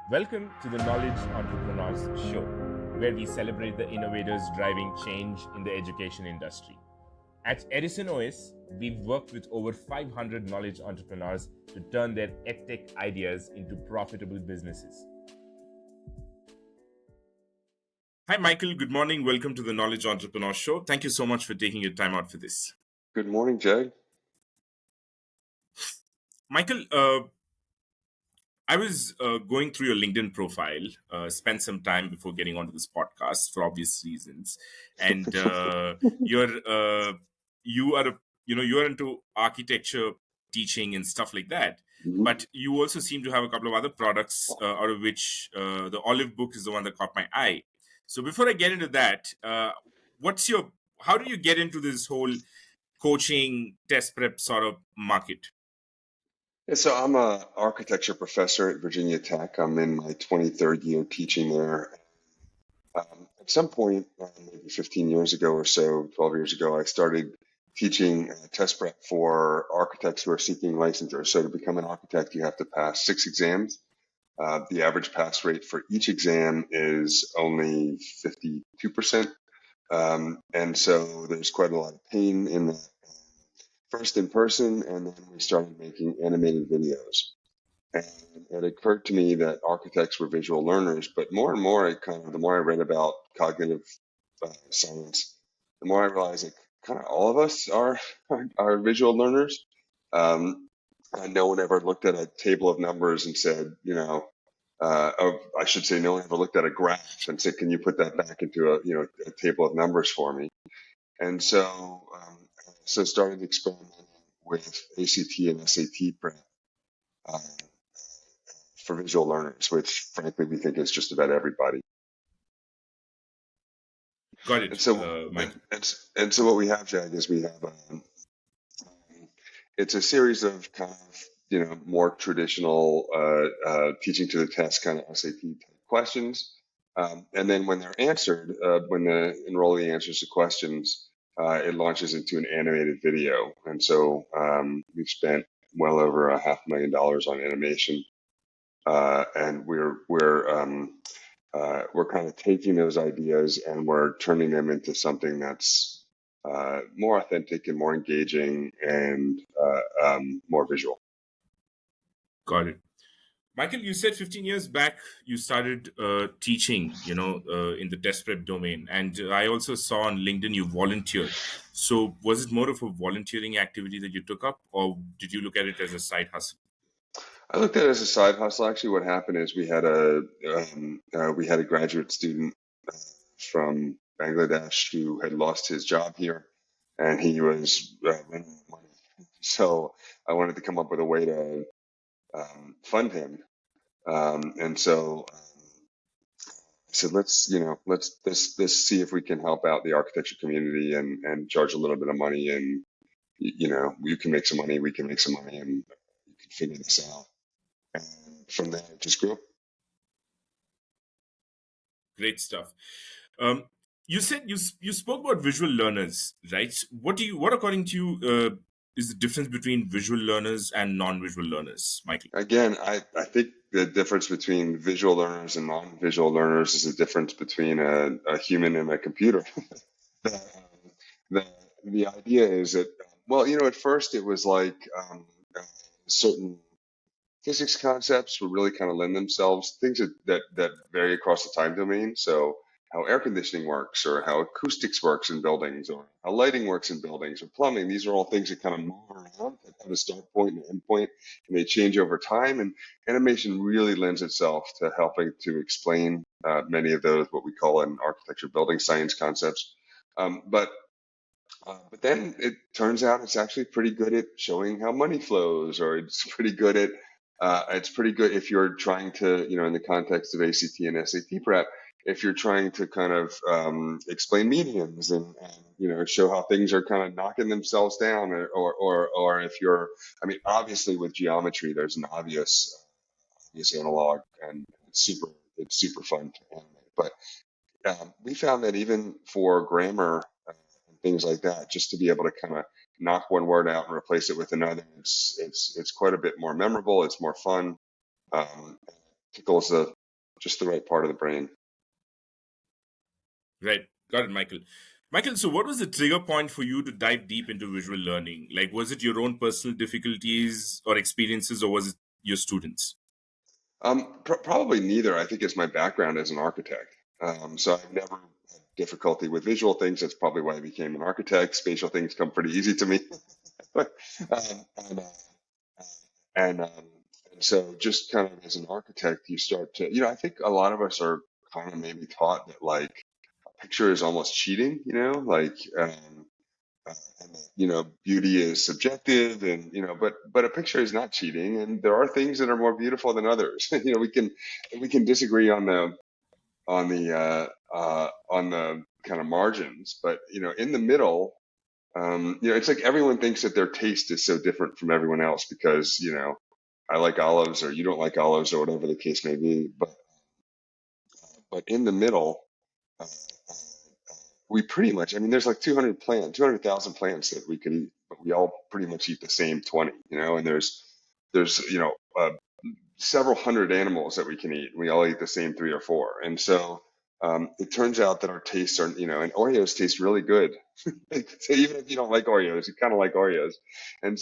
Welcome to the Knowledge Entrepreneurs Show, where we celebrate the innovators driving change in the education industry. At Edison OS, we've worked with over 500 knowledge entrepreneurs to turn their edtech ideas into profitable businesses. Hi, Michael. Good morning. Welcome to the Knowledge Entrepreneur Show. Thank you so much for taking your time out for this. Good morning, Jag. Michael, I was going through your LinkedIn profile, spent some time before getting onto this podcast for obvious reasons, and you are into architecture teaching and stuff like that. Mhm. But you also seem to have a couple of other products, out of which the Olive book is the one that caught my eye. So before I get into that, how do you get into this whole coaching test prep sort of market? Yeah, so I'm a architecture professor at Virginia Tech. I'm in my 23rd year teaching there. At some point, maybe 15 years ago or so, 12 years ago, I started teaching test prep for architects who are seeking licensure. So to become an architect, you have to pass 6 exams. The average pass rate for each exam is only 52%. And so there's quite a lot of pain in that. First in person, and then we started making animated videos. And it occurred to me that architects were visual learners, but more and more, the more I read about cognitive science, the more I realized that kind of all of us are visual learners. No one ever looked at a table of numbers and said, I should say, no one ever looked at a graph and said, "Can you put that back into a table of numbers for me?" And so started experimenting with ACT and SAT prep uh, for visual learners, which frankly we think is just about everybody. Got And it, so, Michael. and so what we have, Jag, is we have it's a series of kind of more traditional teaching to the test kind of SAT type questions, and then when they're answered, when the enrollee answers the questions, it launches into an animated video. And so we've spent well over $500,000 on animation, and we're kind of taking those ideas and we're turning them into something that's more authentic and more engaging and more visual. Got it. Michael, you said 15 years back you started teaching, in the test prep domain. And I also saw on LinkedIn you volunteered. So was it more of a volunteering activity that you took up, or did you look at it as a side hustle? I looked at it as a side hustle. Actually, what happened is we had a graduate student from Bangladesh who had lost his job here, and he was running out of money. So I wanted to come up with a way to fund him, and so I said, let's see if we can help out the architecture community and charge a little bit of money, and you can make some money, we can make some money, and you can figure this out. And from there, it just grew. Great stuff. You said you spoke about visual learners, right? What according to you is the difference between visual learners and non-visual learners, Michael? Again, I think the difference between visual learners and non-visual learners is the difference between a human and a computer. the, the, the idea is that, well, at first it was like certain physics concepts would really kind of lend themselves, things that vary across the time domain. So how air conditioning works, or how acoustics works in buildings, or how lighting works in buildings, or plumbing. These are all things that kind of move around, that have a start point and an end point, and they change over time. And animation really lends itself to helping to explain many of those, what we call in architecture, building science concepts. But then it turns out it's actually pretty good at showing how money flows, or it's pretty good if you're trying to, in the context of ACT and SAT prep, if you're trying to kind of explain medians and show how things are kind of knocking themselves down, or if you're, I mean, obviously with geometry, there's an obvious analog, and it's super fun to animate. But we found that even for grammar and things like that, just to be able to kind of knock one word out and replace it with another, it's quite a bit more memorable. It's more fun. Tickles the just the right part of the brain. Right. Got it, Michael. Michael, so what was the trigger point for you to dive deep into visual learning? Like, was it your own personal difficulties or experiences, or was it your students? Probably neither. I think it's my background as an architect. So I've never had difficulty with visual things. That's probably why I became an architect. Spatial things come pretty easy to me. But, and, and, um, and so just kind of as an architect, you start to, I think a lot of us are kind of maybe taught that like a picture is almost cheating, like, uh, and that, beauty is subjective and, but a picture is not cheating. And there are things that are more beautiful than others. We can disagree on the kind of margins, but, in the middle, it's like everyone thinks that their taste is so different from everyone else because, I like olives or you don't like olives or whatever the case may be. But in the middle, uh, uh, we pretty much, I mean, there's like 200,000 plants that we could eat, but we all pretty much eat the same 20, and there's, several hundred animals that we can eat. We all eat the same three or four. And so it turns out that our tastes are, and Oreos taste really good. So even if you don't like Oreos, you kind of like Oreos. And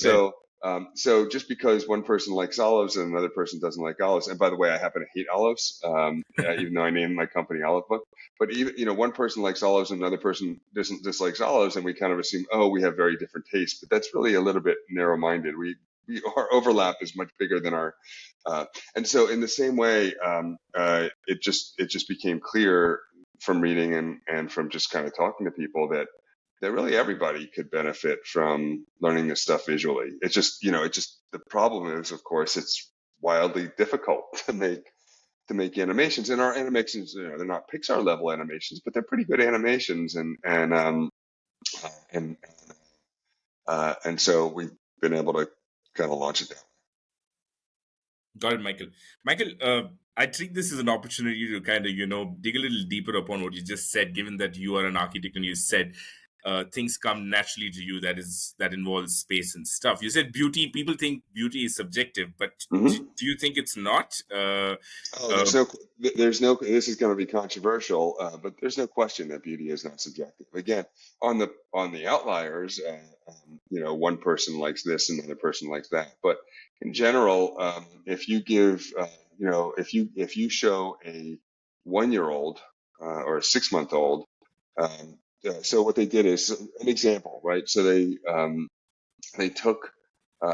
Right. so just because one person likes olives and another person doesn't like olives, and by the way, I happen to hate olives, even though I named my company Olive Book. But even, one person likes olives and another person doesn't dislikes olives, and we kind of assume, oh, we have very different tastes. But that's really a little bit narrow-minded. Our overlap is much bigger than our and so in the same way, it just became clear from reading and from just kind of talking to people that really everybody could benefit from learning this stuff visually. It's just the problem is, of course, it's wildly difficult to make animations, and our animations, they're not Pixar level animations, but they're pretty good animations, and so we've been able to kind of launch it down. Got it, Michael. Michael, I think this is an opportunity to kind of, dig a little deeper upon what you just said, given that you are an architect and you said things come naturally to you that involves space and stuff. You said beauty, people think beauty is subjective, but Mm-hmm. do you think it's not? Oh, Uh, this is going to be controversial, but there's no question that beauty is not subjective. Again, on the outliers, one person likes this and another person likes that. But in general, if you give, if you show a 1-year-old or a 6-month-old, so what they did is an example, right? So they took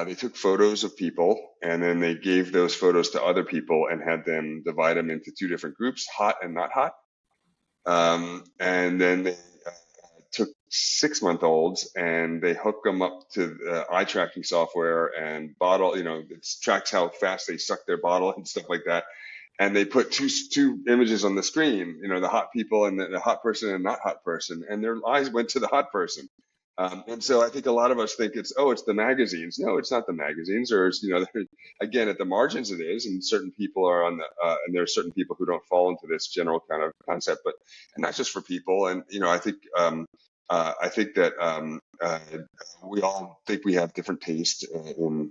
they took photos of people and then they gave those photos to other people and had them divide them into two different groups, hot and not hot. And then they took 6-month-olds and they hooked them up to eye tracking software and bottle, it tracks how fast they suck their bottle and stuff like that. And they put two images on the screen, the hot people and the hot person and not hot person, and their eyes went to the hot person. And so I think a lot of us think it's the magazines. No, it's not the magazines, or it's, again, at the margins it is, and certain people are and there are certain people who don't fall into this general kind of concept, but and not just for people. And I think that we all think we have different taste in,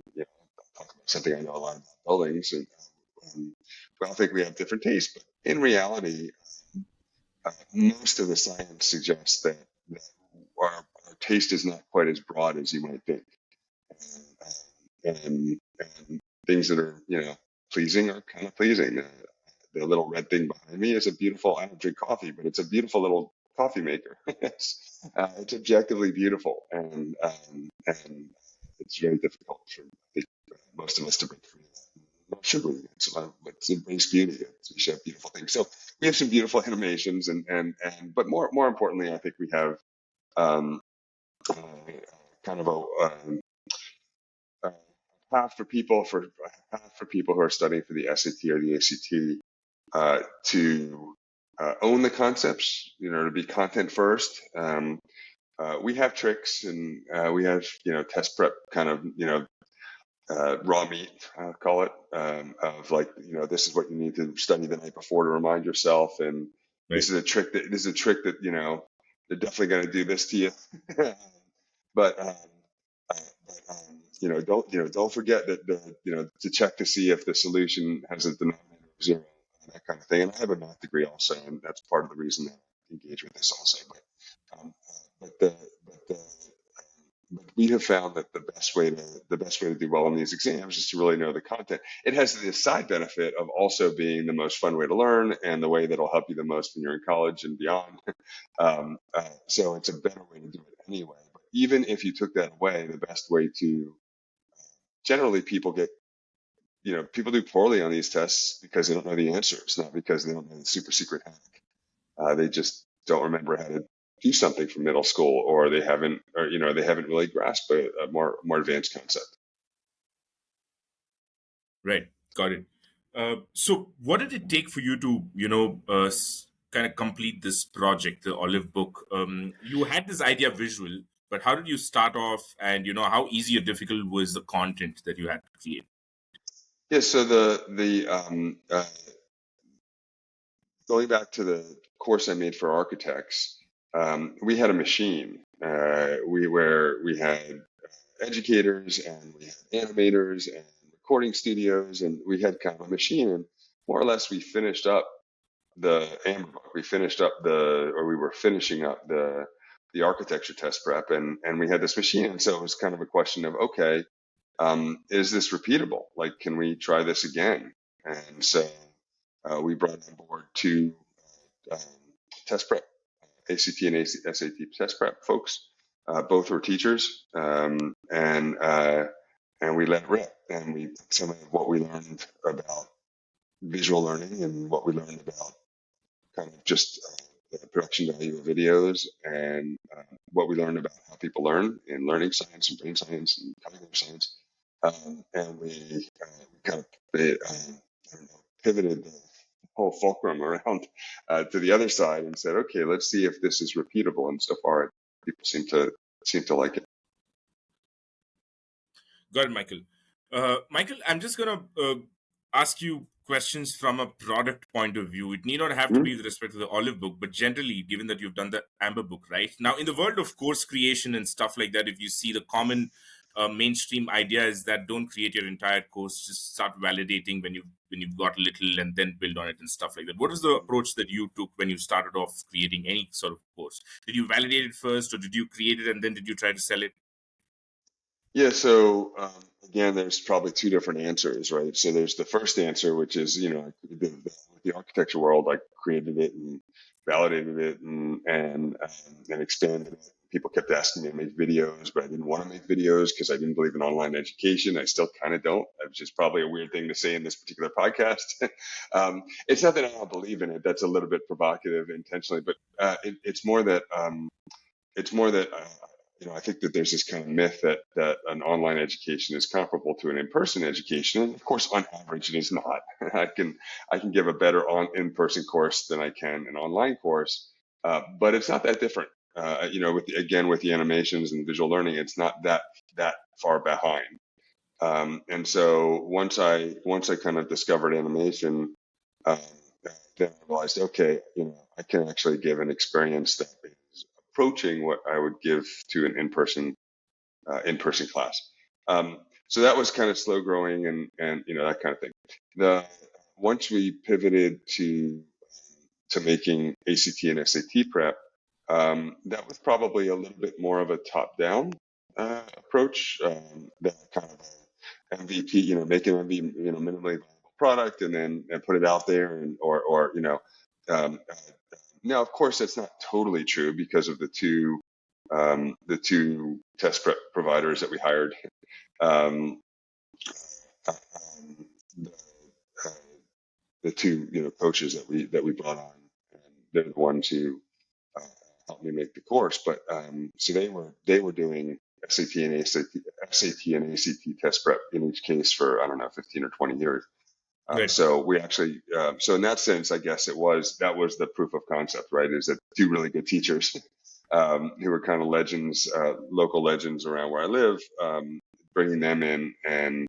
talk about something I know a lot about buildings, and we all think we have different tastes, but in reality, most of the science suggests that our taste is not quite as broad as you might think. And things that are, pleasing are kind of pleasing. The little red thing behind me is a beautiful, I don't drink coffee, but it's a beautiful little coffee maker. It's objectively beautiful. And it's very difficult for, I think, most of us to break free of that. Not should we? Let's embrace beauty. We should have beautiful things. So we have some beautiful animations, but more importantly, I think we have um, uh, kind of a path for people who are studying for the SAT or the ACT to own the concepts, to be content first. We have tricks and we have, test prep kind of, raw meat, I'll call it, of like, this is what you need to study the night before to remind yourself. And right. this is a trick that, they're definitely going to do this to you. but, don't forget that to check to see if the solution has a denominator of zero. that kind of thing. And I have a math degree also, and that's part of the reason that I engage with this also. But the but the but we have found that the best way to do well on these exams is to really know the content. It has the side benefit of also being the most fun way to learn and the way that'll help you the most when you're in college and beyond. So it's a better way to do it anyway. But even if you took that away, the best way to generally people do poorly on these tests because they don't know the answers, not because they don't know the super secret hack. They just don't remember how to do something from middle school, or they haven't really grasped a more advanced concept. Right. Got it. So, what did it take for you to, kind of complete this project, the Olive Book? You had this idea visual, but how did you start off, and how easy or difficult was the content that you had to create? Yeah. So the going back to the course I made for architects, we had a machine. We had educators and we had animators and recording studios, and we had kind of a machine. And more or less, we finished up the Amber book. We were finishing up the architecture test prep, and we had this machine. And so it was kind of a question of, okay, is this repeatable? Like, can we try this again? And so we brought on board two um, test prep, ACT and SAT test prep folks. Both were teachers, and we let rip. And we some of what we learned about visual learning and what we learned about kind of just the production value of videos, and what we learned about how people learn in learning science and brain science and cognitive science. And we kind of I don't know, pivoted the whole fulcrum around to the other side and said, okay, let's see if this is repeatable. And so far, people seem to like it. Got it, Michael. Michael, I'm just going to ask you questions from a product point of view. It need not have to Mm-hmm. be with respect to the Olive Book, but generally, given that you've done the Amber Book, right? Now, in the world of course creation and stuff like that, if you see the common mainstream idea is that don't create your entire course, just start validating when you've got a little and then build on it and stuff like that. What was the approach that you took when you started off creating any sort of course? Did you validate it first, or did you create it and then did you try to sell it? Yeah, so again, there's probably two different answers, right? So there's the first answer, which is, with the architecture world, I created it and validated it and expanded it. People kept asking me to make videos, but I didn't want to make videos because I didn't believe in online education. I still kind of don't, which is probably a weird thing to say in this particular podcast. It's not that I don't believe in it. That's a little bit provocative intentionally, but it's more that I think that there's this kind of myth that an online education is comparable to an in-person education, and of course, on average, it is not. I can give a better in-person course than I can an online course, but it's not that different. With the animations and visual learning, it's not that far behind. And so once I kind of discovered animation, um, then I realized, okay, I can actually give an experience that is approaching what I would give to an in-person class. So that was kind of slow growing, and that kind of thing. The Once we pivoted to making ACT and SAT prep, that was probably a little bit more of a top-down approach. That kind of MVP, make an MVP, minimally viable product, and then put it out there, and or um, uh, now of course that's not totally true because of the two test prep providers that we hired. Um, the, uh, the two coaches that we brought on, and they're the ones who uh, helped me make the course. But so they were doing SAT and ACT test prep in each case for, I don't know, 15 or 20 years. Right. So in that sense, I guess that was the proof of concept, right? Is that two really good teachers who were kind of legends, local legends around where I live, bringing them in, and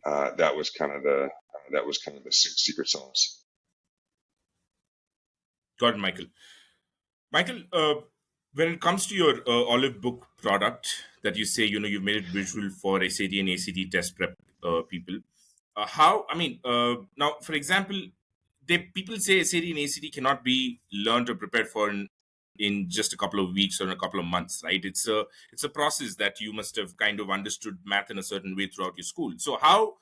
that was kind of the secret sauce. Got it, Michael. Michael, when it comes to your Olive Book product that you say, you've made it visual for SAT and ACT test prep people, how, I mean, now, for example, people say SAT and ACT cannot be learned or prepared for in just a couple of weeks or in a couple of months, right? It's a process that you must have kind of understood math in a certain way throughout your school. So how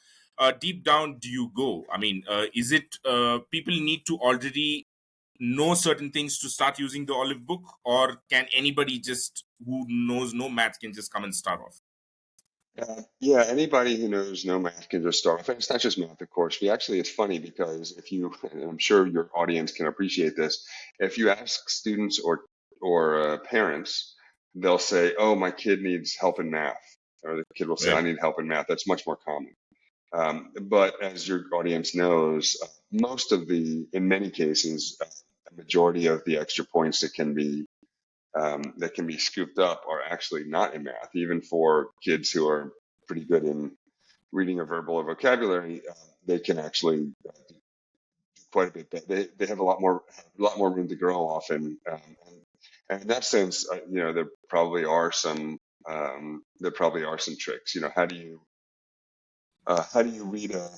deep down do you go? I mean, is it people need to already know certain things to start using the Olive Book, or can anybody just who knows no math can just come and start off? Yeah, anybody who knows no math can just start off. And it's not just math, of course. We actually, it's funny because if you, and I'm sure your audience can appreciate this, if you ask students or parents, they'll say, "Oh, my kid needs help in math," or the kid will say, "I Right. need help in math." That's much more common. But as your audience knows, in many cases, a majority of the extra points that can be scooped up are actually not in math, even for kids who are pretty good in reading or verbal or vocabulary. They can actually do quite a bit. They have a lot more room to grow often. And in that sense, there probably are some tricks. How do you read uh,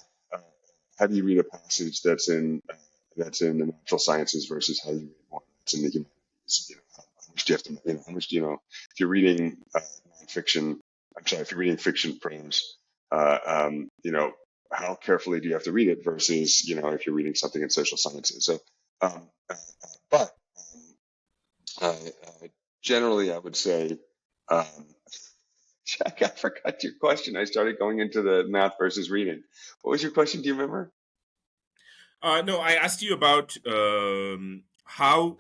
a passage that's in the natural sciences versus how you read one that's in the humanities? How much do you have to, how much do you know? If you're reading nonfiction, I'm sorry, if you're reading fiction prose, how carefully do you have to read it versus, if you're reading something in social sciences? So, but generally, I would say, um, Jack, I forgot your question. I started going into the math versus reading. What was your question? Do you remember? No, I asked you about how,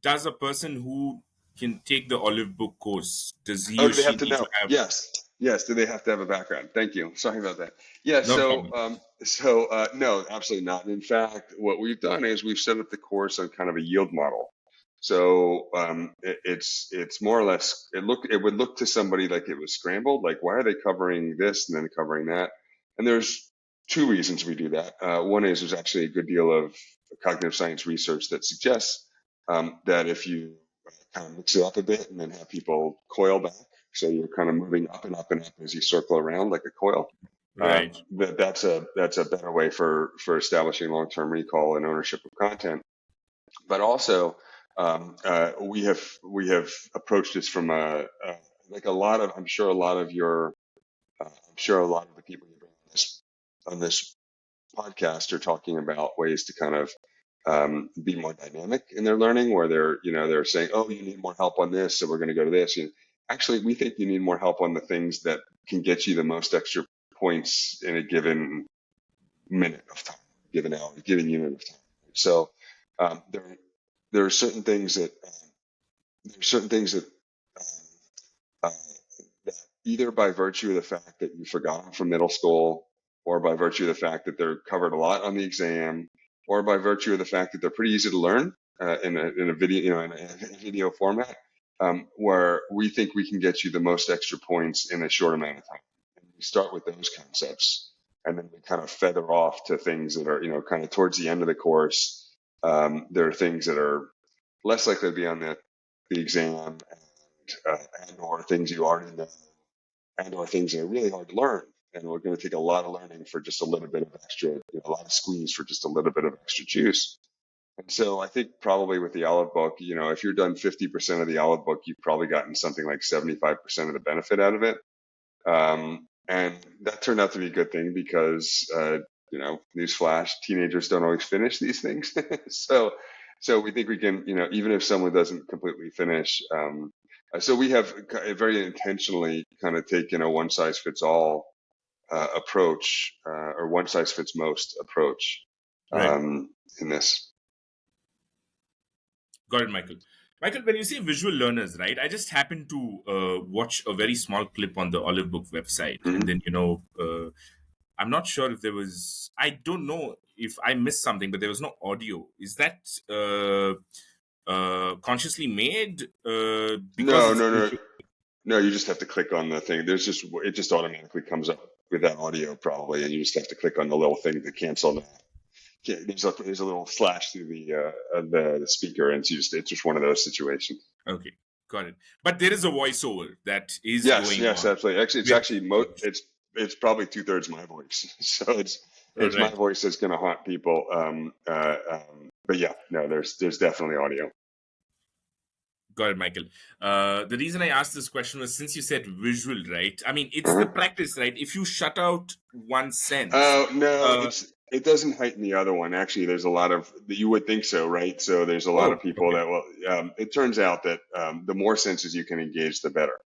does a person who can take the Olive Book course, does he Oh, or do they have she to need to know? have? Yes. Yes. Do they have to have a background? Thank you. Sorry about that. Yeah. No So, problem. no, absolutely not. And in fact, what we've done is we've set up the course on kind of a yield model. So, it's more or less, it would look to somebody like it was scrambled. Like, why are they covering this and then covering that? And there's two reasons we do that. One is there's actually a good deal of cognitive science research that suggests that if you kind of mix it up a bit and then have people coil back, so you're kind of moving up and up and up as you circle around like a coil. Right. That's a better way for establishing long-term recall and ownership of content. But also, we have approached this from like a lot of, I'm sure a lot of the people you bring on this podcast are talking about ways to kind of be more dynamic in their learning, where they're saying, "Oh, you need more help on this, so we're going to go to this." And actually, we think you need more help on the things that can get you the most extra points in a given minute of time, given hour, given unit of time. So there are certain things that um, uh, that either by virtue of the fact that you forgot them from middle school, or by virtue of the fact that they're covered a lot on the exam, or by virtue of the fact that they're pretty easy to learn in a video, in a video format, where we think we can get you the most extra points in a short amount of time. And we start with those concepts, and then we kind of feather off to things that are, kind of towards the end of the course. There are things that are less likely to be on the exam, and or things you already know, and or things that are really hard to learn. And we're going to take a lot of learning for just a little bit of extra, a lot of squeeze for just a little bit of extra juice. And so I think probably with the Olive Book, if you're done 50% of the Olive Book, you've probably gotten something like 75% of the benefit out of it. And that turned out to be a good thing because, newsflash, teenagers don't always finish these things. so, so we think we can, even if someone doesn't completely finish, so we have very intentionally kind of taken a one size fits all approach, or one size fits most approach Right. in this. Got it, Michael. Michael, when you say visual learners, right? I just happened to watch a very small clip on the Olive Book website, and Mm-hmm. then I'm not sure if there was. I don't know if I missed something, but there was no audio. Is that consciously made because No, it's no, no, visual? no. You just have to click on the thing. It just automatically comes up with that audio probably, and you just have to click on the little thing to cancel that. Yeah, there's a little flash through the speaker, and it's just one of those situations. Okay, got it. But there is a voiceover that is Yes, going yes, on absolutely. Actually, with. it's probably two-thirds my voice. So All it's my right. voice that's going to haunt people. But yeah, no, there's definitely audio. Got it, Michael. The reason I asked this question was since you said visual, right? I mean, it's the Uh-huh. practice, right? If you shut out one sense, No, uh, it doesn't heighten the other one. Actually, there's a lot of you would think so, right? So there's a lot of oh, people okay, that will. It turns out that the more senses you can engage, the better.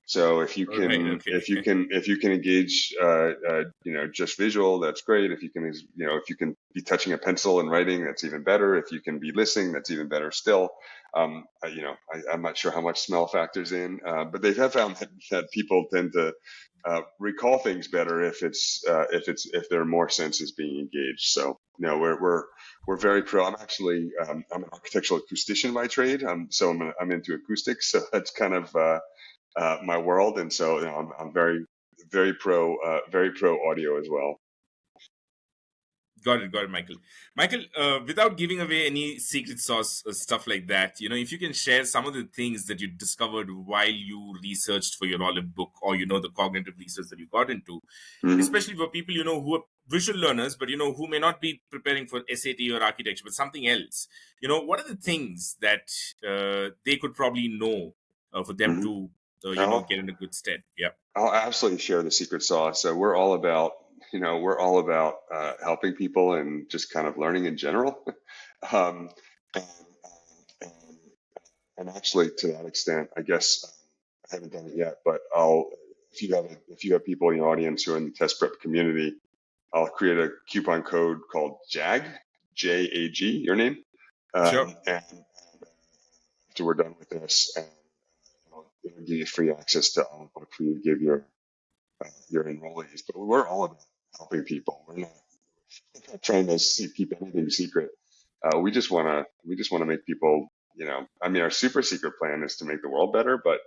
So all right, okay, if you can engage, just visual, that's great. If you can, if you can be touching a pencil and writing, that's even better. If you can be listening, that's even better still. I'm not sure how much smell factors in, but they have found that people tend to recall things better if there are more senses being engaged. So no, we're very pro. I'm an architectural acoustician by trade. So I'm into acoustics. So that's kind of my world, and so I'm very pro audio as well. got it, Michael. Michael, without giving away any secret sauce stuff like that, if you can share some of the things that you discovered while you researched for your olive book, or the cognitive research that you got into, Hmm. especially for people who are visual learners but who may not be preparing for SAT or architecture but something else. What are the things that they could probably know for them Hmm. to I'll, get in a good stead? Yeah. I'll absolutely share the secret sauce. So we're all about helping people and just kind of learning in general. um, and, and, and actually, to that extent, I guess I haven't done it yet, but if you have people in your audience who are in the test prep community, I'll create a coupon code called JAG, your name. Sure. And after we're done with this, and it'll give you free access to all the book for you to give your enrollees. But we're all about helping people. We're not trying to keep anything secret. We just want to make people. I mean, our super secret plan is to make the world better, but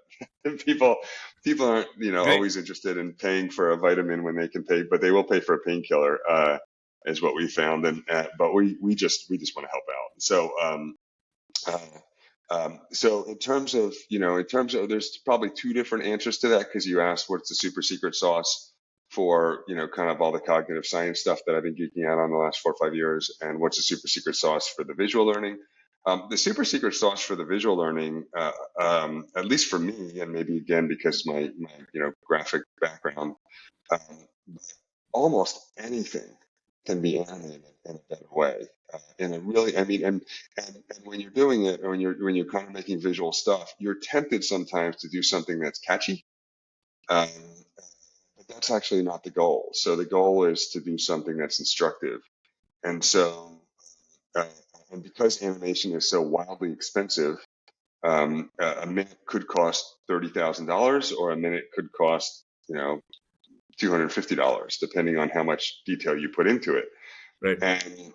people people aren't Great. always interested in paying for a vitamin when they can pay, but they will pay for a painkiller. Is what we found, and but we just want to help out. Uh, so in terms of, there's probably two different answers to that because you asked what's the super secret sauce for, kind of all the cognitive science stuff that I've been geeking out on the last 4 or 5 years, and what's the super secret sauce for the visual learning. The super secret sauce for the visual learning, at least for me, and maybe again because my graphic background, um, almost anything can be animated in a better way. In a really, I mean, and when you're doing it, or when you're kind of making visual stuff, you're tempted sometimes to do something that's catchy, um, but that's actually not the goal. So the goal is to do something that's instructive. And so, uh, and because animation is so wildly expensive, a minute could cost $30,000, or a minute could cost, $250, depending on how much detail you put into it. Right. And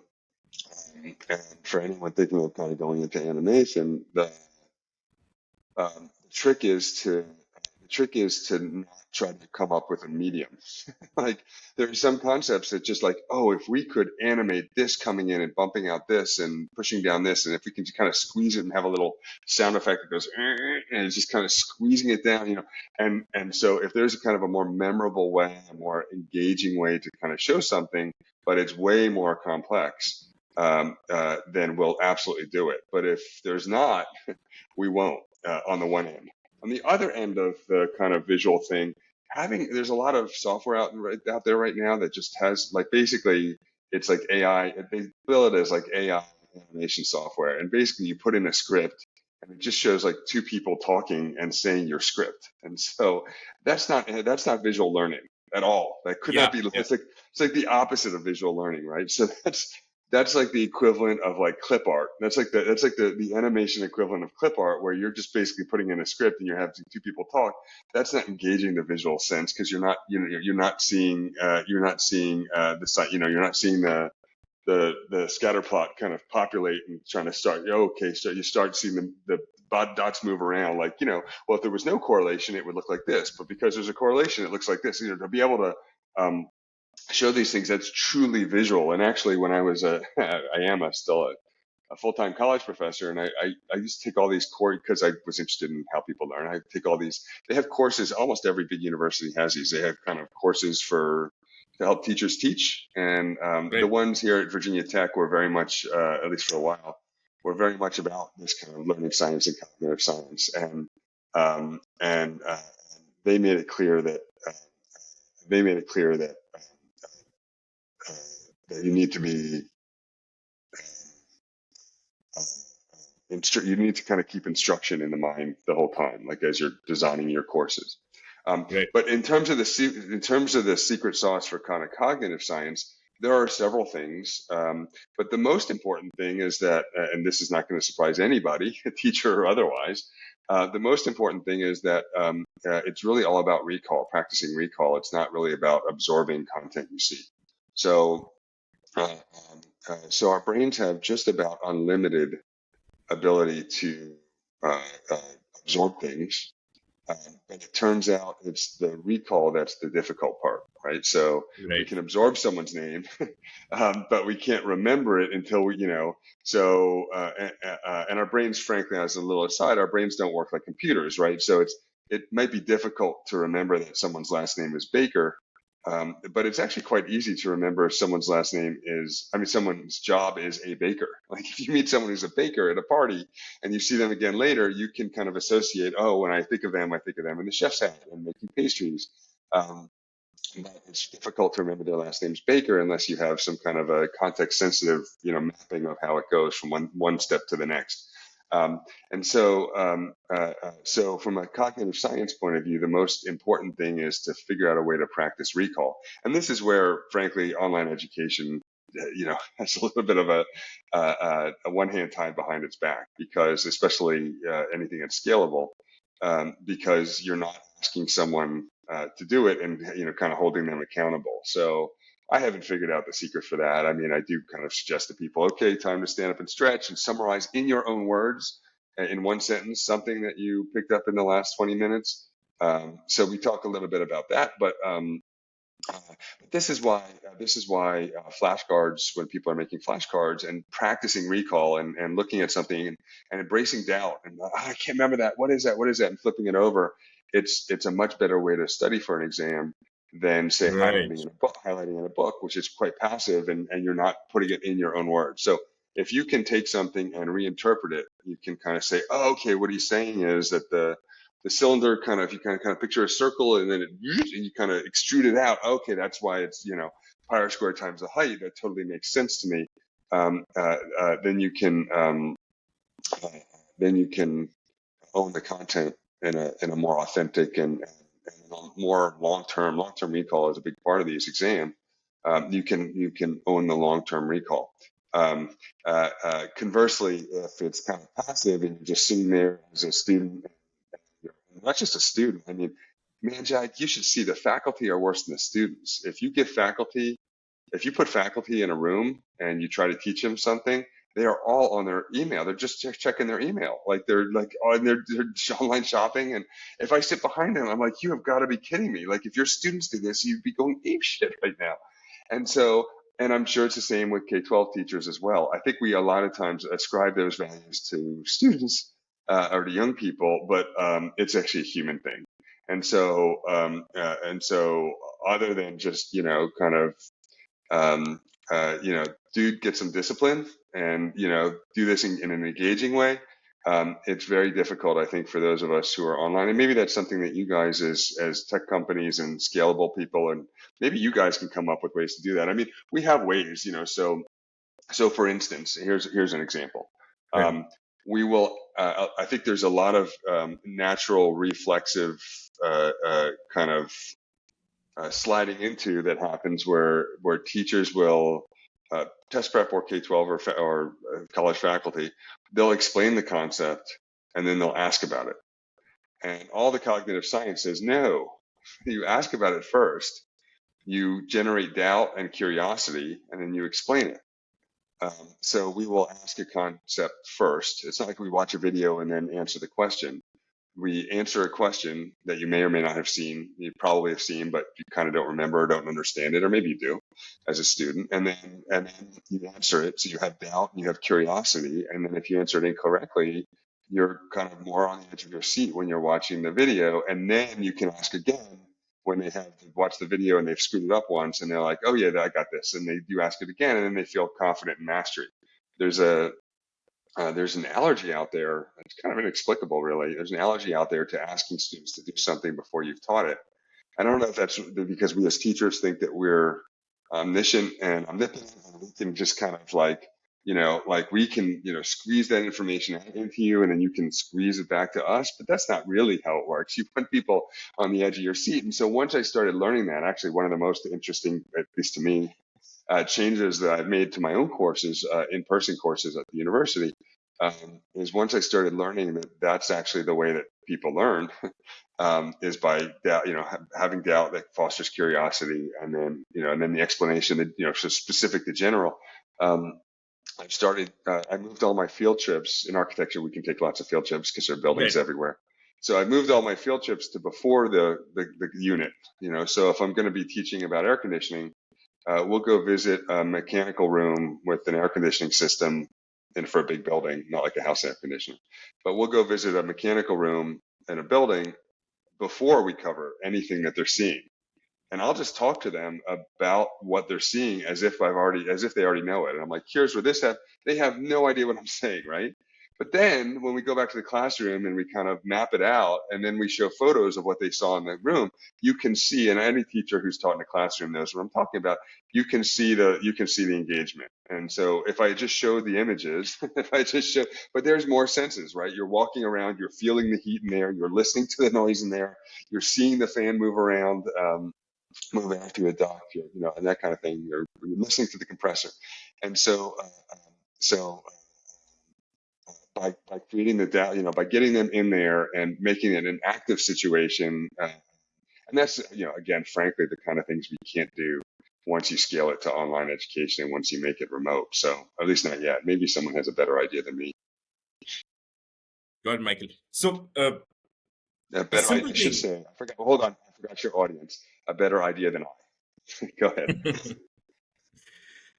and for anyone thinking of kind of going into animation, the trick is to not try to come up with a medium. Like there are some concepts that just like, oh, if we could animate this coming in and bumping out this and pushing down this, and if we can just kind of squeeze it and have a little sound effect that goes, and it's just kind of squeezing it down, and so if there's a kind of a more memorable way, a more engaging way to kind of show something, but it's way more complex, then we'll absolutely do it. But if there's not, we won't, on the one end. On the other end of the kind of visual thing, there's a lot of software out there right now that just has like basically it's like AI. They bill it as like AI animation software, and basically you put in a script and it just shows like two people talking and saying your script, and so that's not visual learning at all. That could not Yeah. be. Yeah. It's like the opposite of visual learning, right? So that's like the equivalent of like clip art. That's like the animation equivalent of clip art, where you're just basically putting in a script and you're having two people talk. That's not engaging the visual sense because you're not seeing the site. You're not seeing the scatter plot kind of populate and trying to start. Okay, so you start seeing the dots move around. Like, well, if there was no correlation, it would look like this, but because there's a correlation, it looks like this. To be able to show these things, that's truly visual. And actually, when I was still a full-time college professor, and I used to take all these courses because I was interested in how people learn. I take all these. They have courses. Almost every big university has these. They have kind of courses for to help teachers teach. And the Right. ones here at Virginia Tech were very much, at least for a while, were very much about this kind of learning science and cognitive science. And they made it clear that they made it clear that uh, that you need to be uh, you need to kind of keep instruction in the mind the whole time, like as you're designing your courses. Right. But in terms of the secret sauce for kind of cognitive science, there are several things. But the most important thing is that, and this is not going to surprise anybody, a teacher or otherwise, the most important thing is that it's really all about recall, practicing recall. It's not really about absorbing content you see. So, uh, so our brains have just about unlimited ability to uh, uh, absorb things. Um, but it turns out it's the recall that's the difficult part, right? So we Right. can absorb someone's name, but we can't remember it until we, you know. So and our brains, frankly, as a little aside, our brains don't work like computers, right? So it might be difficult to remember that someone's last name is Baker, but it's actually quite easy to remember if someone's last name is, I mean, someone's job is a baker. Like if you meet someone who's a baker at a party and you see them again later, you can kind of associate, oh, when I think of them in the chef's hat and making pastries. Um, but it's difficult to remember their last name's Baker unless you have some kind of a context sensitive, mapping of how it goes from one step to the next. Um, so from a cognitive science point of view, the most important thing is to figure out a way to practice recall. And this is where, frankly, online education, has a little bit of a one hand tied behind its back because, especially anything that's scalable, because you're not asking someone to do it and kind of holding them accountable. So I haven't figured out the secret for that. I mean, I do kind of suggest to people, okay, time to stand up and stretch and summarize in your own words, in one sentence, something that you picked up in the last 20 minutes. So we talk a little bit about that, but uh, this is why flashcards, when people are making flashcards and practicing recall and looking at something and embracing doubt and I can't remember that. What is that? What is that? And flipping it over. It's a much better way to study for an exam than say Right. highlighting in a book, which is quite passive and you're not putting it in your own words. So if you can take something and reinterpret it, you can kind of say, oh, okay, what he's saying is that the cylinder kind of, if you kind of picture a circle and then and you kind of extrude it out. Okay, that's why it's, pi r squared times the height. That totally makes sense to me. Then you can uh, then you can own the content in a more authentic and more long term recall is a big part of these exam. You can own the long term recall. Conversely, if it's kind of passive and you're just sitting there as a student, you're not just a student. I mean, man, Jack, you should see the faculty are worse than the students. If you put faculty in a room and you try to teach them something, they are all on their email. They're just checking their email, like they're like on their online shopping. And if I sit behind them, I'm like, you have got to be kidding me! Like if your students did this, you'd be going ape shit right now. And so, and I'm sure it's the same with K-12 teachers as well. I think we a lot of times ascribe those values to students or to young people, but it's actually a human thing. And so, other than just kind of um, dude, get some discipline and, do this in an engaging way. It's very difficult, I think, for those of us who are online. And maybe that's something that you guys as tech companies and scalable people, and maybe you guys can come up with ways to do that. I mean, we have ways, so for instance, here's an example. Right. We will, I think there's a lot of natural reflexive kind of sliding into that happens where teachers will test prep or K-12 or college faculty, they'll explain the concept and then they'll ask about it. And all the cognitive science says, no, you ask about it first, you generate doubt and curiosity, and then you explain it. So we will ask a concept first. It's not like we watch a video and then answer the question. We answer a question that you may or may not have seen. You probably have seen, but you kind of don't remember or don't understand it, or maybe you do as a student. And then you answer it. So you have doubt and you have curiosity. And then if you answer it incorrectly, you're kind of more on the edge of your seat when you're watching the video. And then you can ask again. when they have watched the video and they've screwed it up once and they're like, oh yeah, I got this, and they do ask it again, and then they feel confident and mastery. There's a there's an allergy out there. It's kind of inexplicable, really. There's an allergy out there to asking students to do something before you've taught it. I don't know if that's because we as teachers think that we're omniscient and omnipotent, and we can just kind of like, like we can, squeeze that information out into you and then you can squeeze it back to us. But that's not really how it works. You put people on the edge of your seat. And so once I started learning that, actually, one of the most interesting, at least to me, changes that I've made to my own courses, in-person courses at the university, is once I started learning that that's actually the way that people learn, is by doubt, having doubt that fosters curiosity, and then, and then the explanation that, so specific to general. I moved all my field trips in architecture. We can take lots of field trips because there are buildings Right. everywhere. So I moved all my field trips to before the unit, so if I'm going to be teaching about air conditioning, we'll go visit a mechanical room with an air conditioning system in for a big building, not like a house air conditioner, but we'll go visit a mechanical room in a building before we cover anything that they're seeing. And I'll just talk to them about what they're seeing as if they already know it. And I'm like, here's where they have no idea what I'm saying, right? But then when we go back to the classroom and we kind of map it out, and then we show photos of what they saw in the room, you can see, and any teacher who's taught in a classroom knows what I'm talking about. You can see the engagement. And so if I just show the images, but there's more senses, right? You're walking around, you're feeling the heat in there, you're listening to the noise in there, you're seeing the fan move around. Move after a dock, and that kind of thing. You're listening to the compressor, and so by creating the doubt, by getting them in there and making it an active situation, and that's again, frankly, the kind of things we can't do once you scale it to online education and once you make it remote. So at least not yet. Maybe someone has a better idea than me. Got it, Michael. So A a better idea, simple I should thing. say. I forgot. Hold on, I forgot your audience. A better idea than I. Go ahead.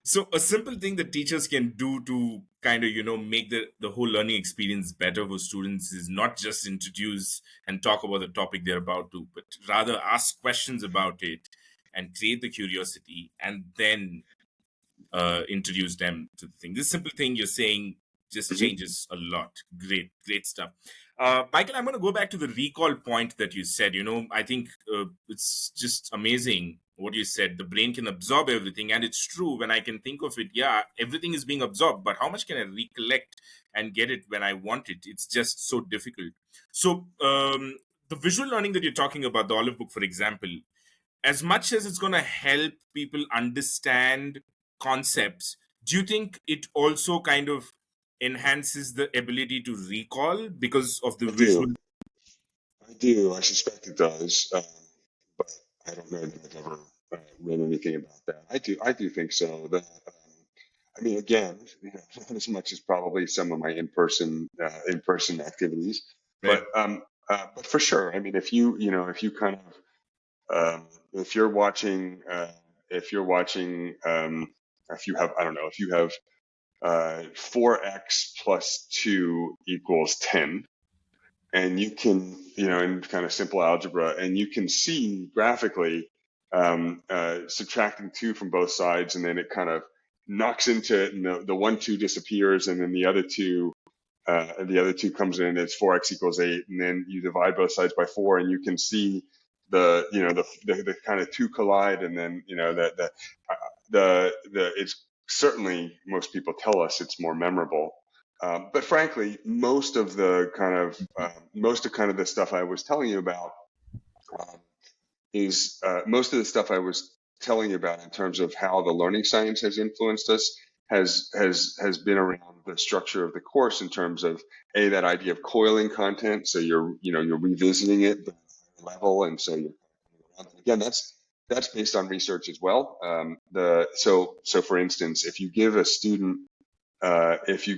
So a simple thing that teachers can do to kind of, make the whole learning experience better for students is not just introduce and talk about the topic they're about to, but rather ask questions about it and create the curiosity, and then introduce them to the thing. This simple thing you're saying just Mhm. changes a lot. Great, great stuff. Michael, I'm going to go back to the recall point that you said. I think it's just amazing what you said. The brain can absorb everything, and it's true. When I can think of it, yeah, everything is being absorbed, but how much can I recollect and get it when I want it? It's just so difficult. So, the visual learning that you're talking about, the Olive Book, for example, as much as it's going to help people understand concepts, do you think it also kind of enhances the ability to recall because of the I visual? do. I do. I suspect it does, but I don't know that I've ever read anything about that. I do think so. I mean, again, not as much as probably some of my in-person activities, Right. but for sure. I mean, if you kind of, if you're watching, if you have, I don't know, if you have 4x plus 2 equals 10, and you can, in kind of simple algebra, and you can see graphically subtracting 2 from both sides, and then it kind of knocks into it, and the 1 2 disappears, and then the other two comes in. It's 4x equals 8, and then you divide both sides by 4, and you can see the kind of 2 collide, and then it's certainly, most people tell us it's more memorable. But frankly, most of kind of the stuff I was telling you about um, is most of the stuff I was telling you about in terms of how the learning science has influenced us has been around the structure of the course in terms of that idea of coiling content. So you're revisiting it but at a level, and so again, that's based on research as well. So for instance, if you give a student if you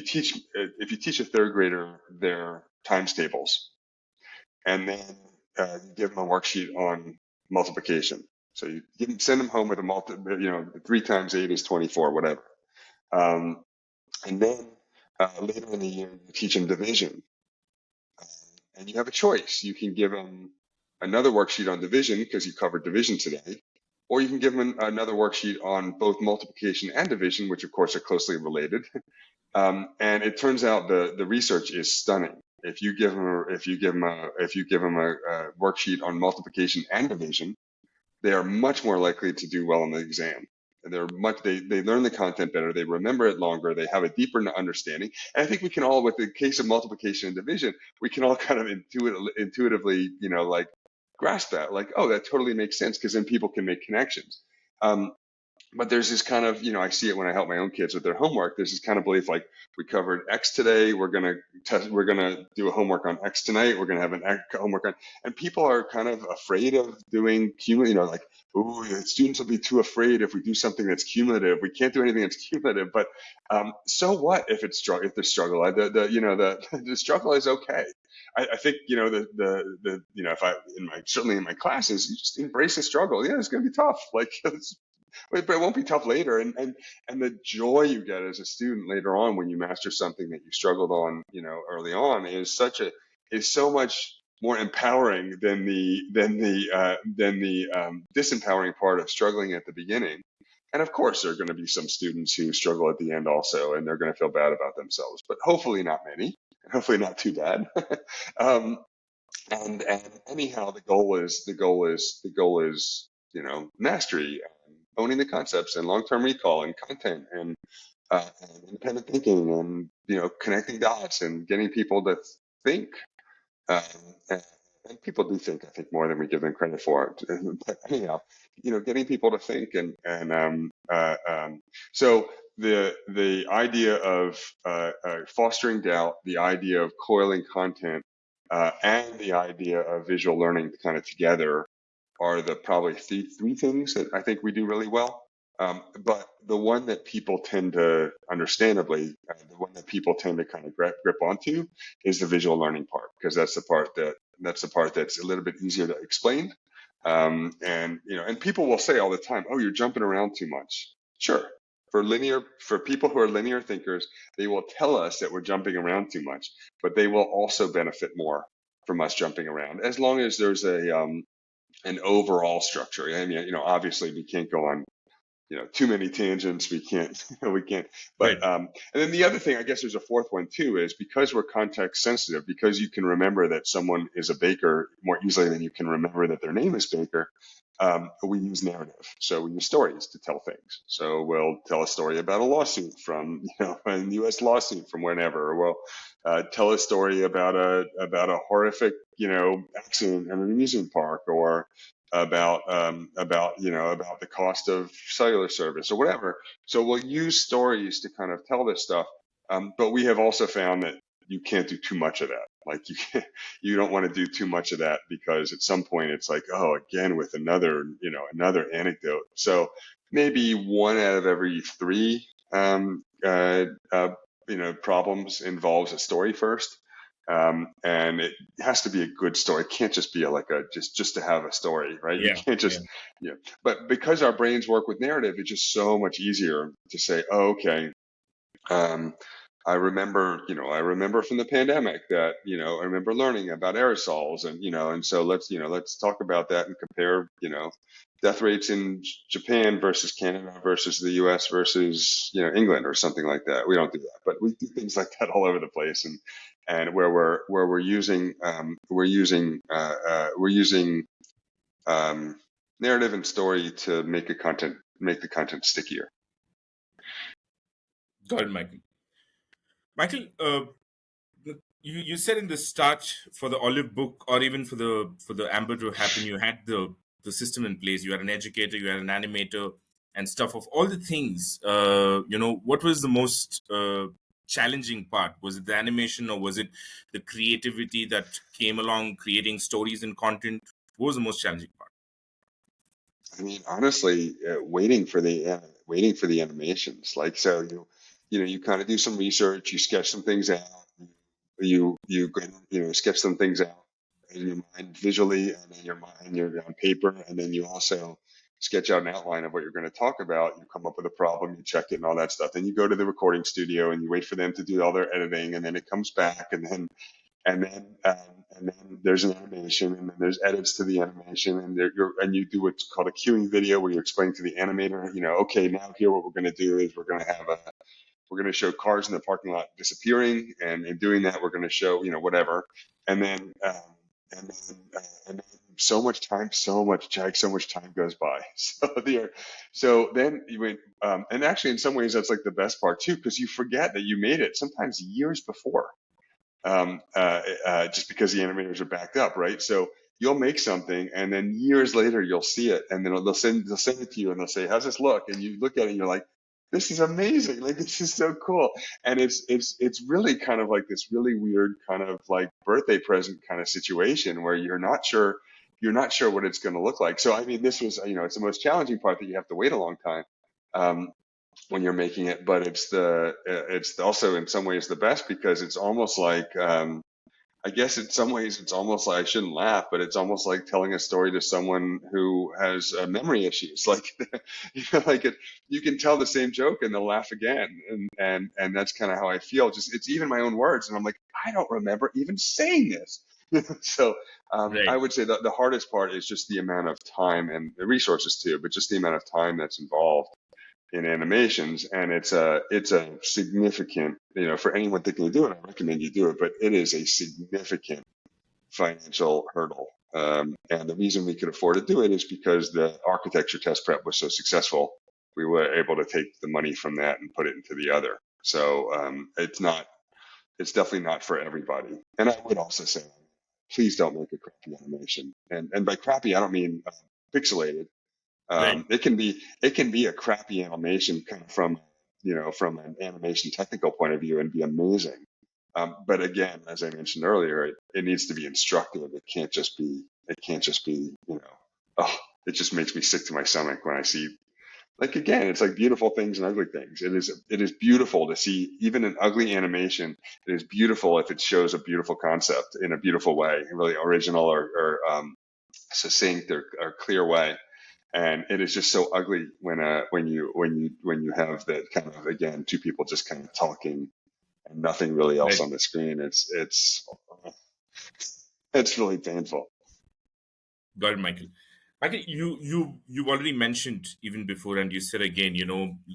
teach a third grader their times tables, and then you give them a worksheet on multiplication. So send them home with a 3 times 8 is 24, whatever. Um, and then later in the year, you teach them division, um, and you have a choice. You can give them another worksheet on division because you covered division today, or you can give them another worksheet on both multiplication and division, which of course are closely related. And it turns out the research is stunning. If you give them a worksheet on multiplication and division, they are much more likely to do well in the exam. And they learn the content better, they remember it longer, they have a deeper understanding. And I think we can all, with the case of multiplication and division, we can all kind of intuitively, like grasp that, like, oh, that totally makes sense, because then people can make connections. But there's this kind of, I see it when I help my own kids with their homework. There's this kind of belief, like, we covered X today, we're gonna do a homework on X tonight, we're gonna have an X homework on, and people are kind of afraid of doing cumulative, like, ooh, the students will be too afraid if we do something that's cumulative. We can't do anything that's cumulative. But so what if it's the struggle? The struggle is okay. I think if certainly in my classes, you just embrace the struggle. Yeah, it's gonna be tough. Like, but it won't be tough later. And the joy you get as a student later on when you master something that you struggled on, early on, is so much more empowering than the disempowering part of struggling at the beginning. And of course, there are going to be some students who struggle at the end also, and they're going to feel bad about themselves, but hopefully not many, and hopefully not too bad. um, and anyhow, the goal is mastery, owning the concepts, and long-term recall, and content, and independent thinking, and connecting dots, and getting people to think. Um, and, and people do think, I think, more than we give them credit for. But anyhow, getting people to think, so the idea of fostering doubt, the idea of coiling content, and the idea of visual learning kind of together are the probably three things that I think we do really well. But the one that people tend to, understandably, the one that people tend to kind of grip onto is the visual learning part, because that's the part that's a little bit easier to explain. And people will say all the time, "Oh, you're jumping around too much." Sure. For people who are linear thinkers, they will tell us that we're jumping around too much, but they will also benefit more from us jumping around, as long as there's an overall structure. I mean, obviously we can't go on, too many tangents. We can't, we can't. Right. But and then the other thing, I guess there's a fourth one too, is because we're context sensitive, because you can remember that someone is a baker more easily than you can remember that their name is Baker. We use narrative. So we use stories to tell things. So we'll tell a story about a lawsuit from, a U.S. lawsuit from whenever, or we'll tell a story about a horrific, accident in an amusement park, or about the cost of cellular service or whatever. So we'll use stories to kind of tell this stuff. But we have also found that you can't do too much of that. Like, you don't want to do too much of that, because at some point it's like, oh, again with another anecdote. So maybe one out of every three problems involves a story first. And it has to be a good story. It can't just be just to have a story, right? You Yeah. can't Yeah. just, but because our brains work with narrative, it's just so much easier to say, oh, okay, I remember from the pandemic that, I remember learning about aerosols, and so let's talk about that and compare, death rates in Japan versus Canada versus the US versus, England, or something like that. We don't do that, but we do things like that all over the place. And where we're using narrative and story to make the content stickier. Got it, Michael. Michael, you said in the start, for the Olive Book, or even for the Amber to happen, you had the system in place. You had an educator, you had an animator, and stuff. Of all the things, what was the most challenging part? Was it the animation, or was it the creativity that came along creating stories and content? What was the most challenging part? I mean, honestly, waiting for the animations. Like, so you kind of do some research, you sketch some things out, sketch some things out in your mind visually, and in your mind, you're on paper, and then you also sketch out an outline of what you're going to talk about. You come up with a problem, you check it, and all that stuff. Then you go to the recording studio and you wait for them to do all their editing, and then it comes back, and then and then there's an animation, and then there's edits to the animation, and and you do what's called a cueing video, where you're explaining to the animator, okay, now here what we're going to do is we're going to show cars in the parking lot disappearing, and in doing that, we're going to show whatever, and then and then so much time goes by. So then you went, and actually in some ways that's like the best part too, because you forget that you made it sometimes years before, just because the animators are backed up, right? So you'll make something, and then years later you'll see it, and then they'll send it to you, and they'll say, "How's this look?" And you look at it, and you're like, "This is amazing! Like, this is so cool!" And it's really kind of like this really weird kind of like birthday present kind of situation, where you're not sure what it's going to look like. So I mean, this was, it's the most challenging part, that you have to wait a long time. When you're making it, but it's also in some ways the best, because it's almost like, I guess in some ways it's almost like, I shouldn't laugh, but it's almost like telling a story to someone who has memory issues. Like, you can tell the same joke and they'll laugh again, and that's kind of how I feel. Just, it's even my own words, and I'm like, I don't remember even saying this. So I Right. would say that the hardest part is just the amount of time, and the resources too, but just the amount of time that's involved in animations. And it's a significant, for anyone thinking of doing it, I recommend you do it, but it is a significant financial hurdle. And the reason we could afford to do it is because the architecture test prep was so successful. We were able to take the money from that and put it into the other. So it's definitely not for everybody. And I would also say, please don't make a crappy animation. And by crappy, I don't mean pixelated. Right. It can be a crappy animation, kind of from an animation technical point of view, and be amazing. But again, as I mentioned earlier, it needs to be instructive. It can't just be. Oh, it just makes me sick to my stomach when I see, like, again, it's like beautiful things and ugly things. It is beautiful to see even an ugly animation. It is beautiful if it shows a beautiful concept in a beautiful way, a really original, or succinct, or clear way. And it is just so ugly when you have that kind of, again, two people just kind of talking and nothing really else Right. on the screen. It's really painful. Got it, Michael. Michael, you already mentioned even before, and you said again,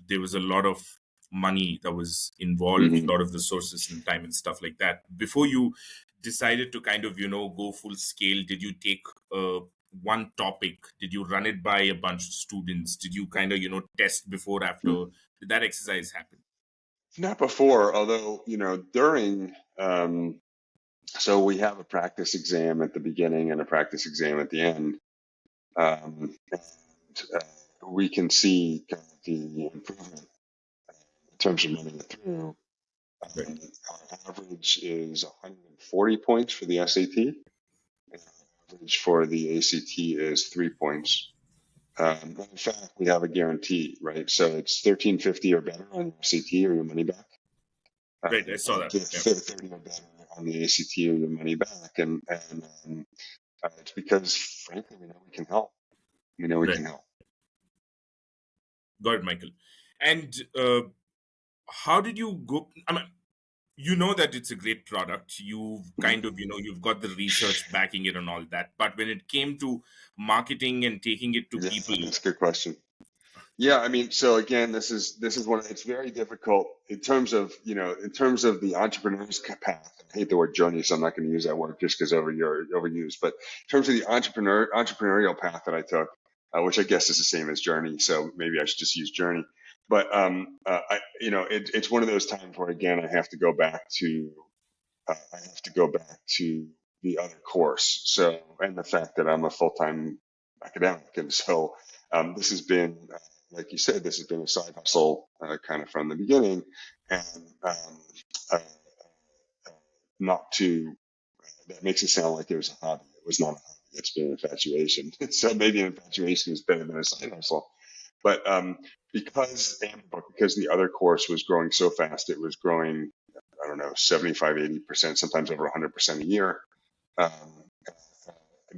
there was a lot of money that was involved, Hmm. a lot of resources and time and stuff like that. Before you decided to kind of, go full scale, did you take one topic? Did you run it by a bunch of students? Did you kind of, test before, after? Did that exercise happen? Not before, although, during. So we have a practice exam at the beginning and a practice exam at the end, and we can see kind of the improvement in terms of running it through. Right. Our average is 140 points for the SAT, and our average for the ACT is 3 points. In fact, we have a guarantee, right? So it's 1350 or better on your SAT, or your money back, Right. I saw and that. Yeah. 30 or better on the ACT, or your money back. And it's because, frankly, we know we can help. We know we Right. can help. Got it, Michael. And how did you go? I mean, you know that it's a great product. You've kind of, you've got the research backing it and all that. But when it came to marketing and taking it to Yeah, people, that's a good question. Yeah, I mean, so again, this is one. It's very difficult in terms of the entrepreneur's path. I hate the word journey, so I'm not going to use that word just because overused. But in terms of the entrepreneurial path that I took, which I guess is the same as journey, so maybe I should just use journey. But it's one of those times where, again, I have to go back to the other course. So, and the fact that I'm a full-time academic, and so this has been, like you said, this has been a side hustle, kind of from the beginning, and uh, not to that makes it sound like it was a hobby. It was not a hobby. It's been an infatuation. So maybe an infatuation is better than a side hustle. But because the other course was growing so fast, it was growing, I don't know, 75, 80%, sometimes over 100% a year. Um,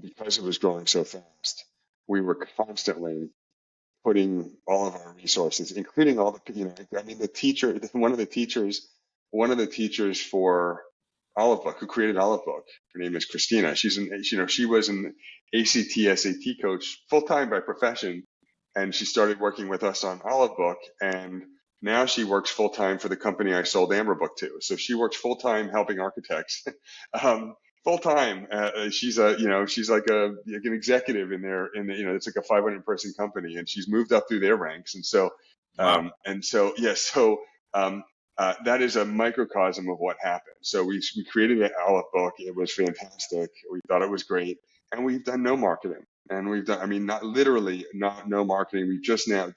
because it was growing so fast, we were constantly putting all of our resources, including all the, I mean, the teacher, one of the teachers for Olive Book, who created Olive Book. Her name is Christina. She was an ACT SAT coach full time by profession, and she started working with us on Olive Book, and now she works full time for the company I sold Amber Book to. So she works full time helping architects, full time. She's like an executive in there. It's like a 500 person company, and she's moved up through their ranks. Wow. Um, that is a microcosm of what happened. So we created an Olive Book. It was fantastic. We thought it was great, and we've done no marketing. And we've done, I mean, not literally, not no marketing. We just now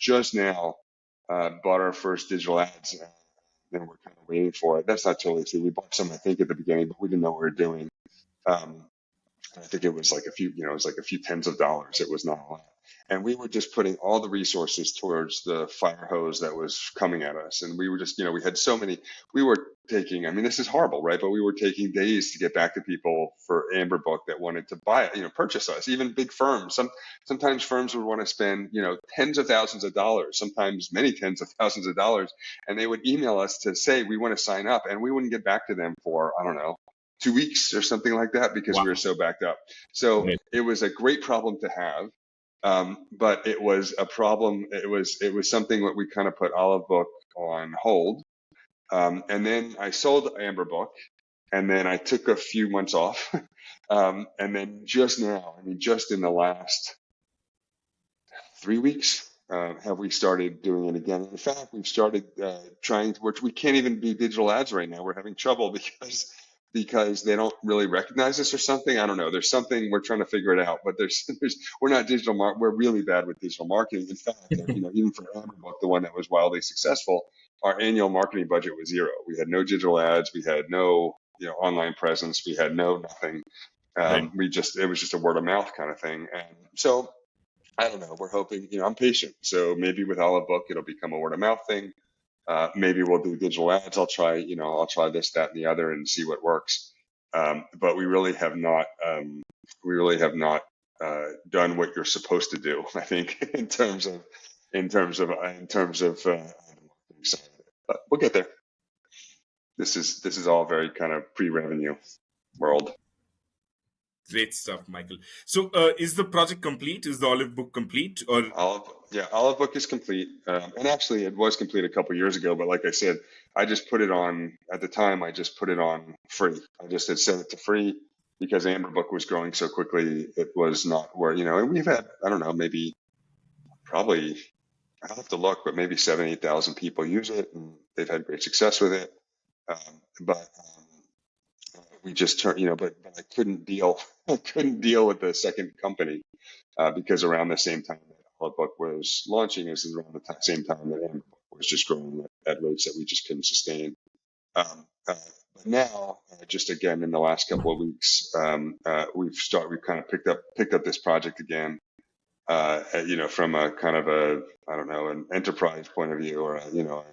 bought our first digital ads, and we're kind of waiting for it. That's not totally true. We bought some, I think, at the beginning, but we didn't know what we were doing. Um, I think it was like it was like a few tens of dollars. It was not a lot. And we were just putting all the resources towards the fire hose that was coming at us. And we were just, we had so many, we were taking, I mean, this is horrible, right? But we were taking days to get back to people for Amber Book that wanted to buy it, purchase us, even big firms. Sometimes firms would want to spend, tens of thousands of dollars, sometimes many tens of thousands of dollars. And they would email us to say, we want to sign up. And we wouldn't get back to them for, I don't know, 2 weeks or something like that because we were Wow. so backed up. So Amazing. it was a great problem to have, but it was a problem. It was something that we kind of put Olive Book on hold, and then I sold Amber Book, and then I took a few months off, and then just now, I mean, just in the last 3 weeks, have we started doing it again. In fact, we've started trying to, which we can't even do digital ads right now. We're having trouble because they don't really recognize us or something. I don't know. There's something we're trying to figure it out. But we're not we're really bad with digital marketing. In fact, even for Amber Book, the one that was wildly successful, our annual marketing budget was zero. We had no digital ads. We had no online presence. We had no nothing. Right. It was just a word of mouth kind of thing. And so I don't know. We're hoping, I'm patient. So maybe with Olive Book, it'll become a word of mouth thing. Maybe we'll do digital ads. I'll try this, that, and the other and see what works. But we really have not done what you're supposed to do. I think in terms of the marketing side of it. But we'll get there. This is all very kind of pre-revenue world. Great stuff, Michael. So, is the project complete? Is the Olive Book complete? Or Olive Book is complete, and actually it was complete a couple years ago. But like I said, I just put it on at the time. I just put it on free. I just had set it to free because Amber Book was growing so quickly. It was not where and we've had, I don't know, maybe probably, I'll have to look, but maybe 7,000-8,000 people use it, and they've had great success with it. But we just turned, but I couldn't deal. I couldn't deal with the second company because around the same time that Olive Book was launching is around the same time that Amber Book was just growing at rates that we just couldn't sustain. But now, just again in the last couple of weeks, we've kind of picked up this project again. From a kind of I don't know, an enterprise point of view or a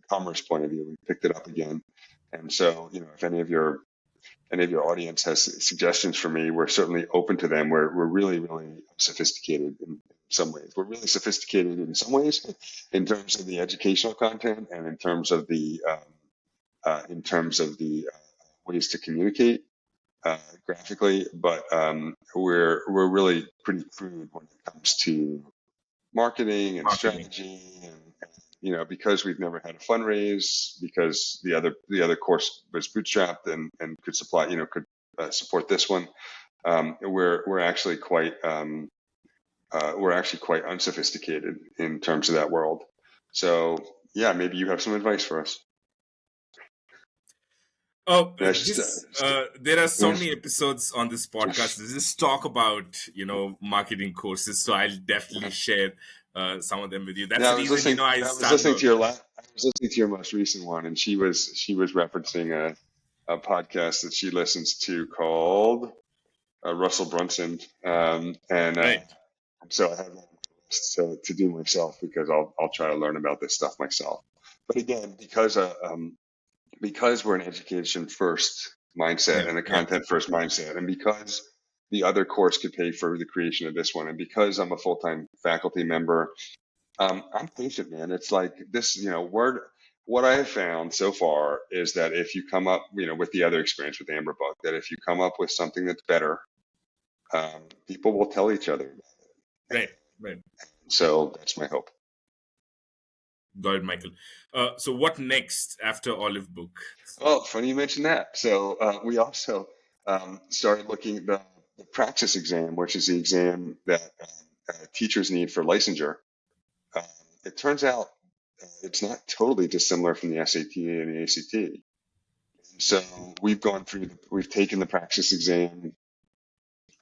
commerce point of view, we picked it up again. And so, if any of your audience has suggestions for me, we're certainly open to them. We're really, really sophisticated in some ways. We're really sophisticated in some ways in terms of the educational content and in terms of the ways to communicate graphically. But we're really pretty crude when it comes to marketing and marketing? strategy and because we've never had a fundraise, because the other course was bootstrapped and could support this one. We're actually quite unsophisticated in terms of that world. So yeah, maybe you have some advice for us. Oh, Yeah, there are so yeah, many episodes on this podcast. They just talk about marketing courses. So I'll definitely share some of them with you. That's yeah. the reason I I was started listening out. to I was listening to your most recent one, and she was referencing a podcast that she listens to called Russell Brunson, and Right. so I have that on my list to do myself because I'll try to learn about this stuff myself. But again, because we're an education first mindset Yeah. and a Yeah. content first mindset, and because the other course could pay for the creation of this one, and because I'm a full time faculty member, I'm patient, man. It's like this, word. what I have found so far is that if you come up, with the other experience with Amber Book, that if you come up with something that's better, people will tell each other. Right, right. So that's my hope. Got it, Michael. So what next after Olive Book? Oh, funny you mentioned that. So we also started looking at the Praxis exam, which is the exam that teachers need for licensure. Um, it turns out it's not totally dissimilar from the SAT and the ACT. So we've taken the Praxis exam,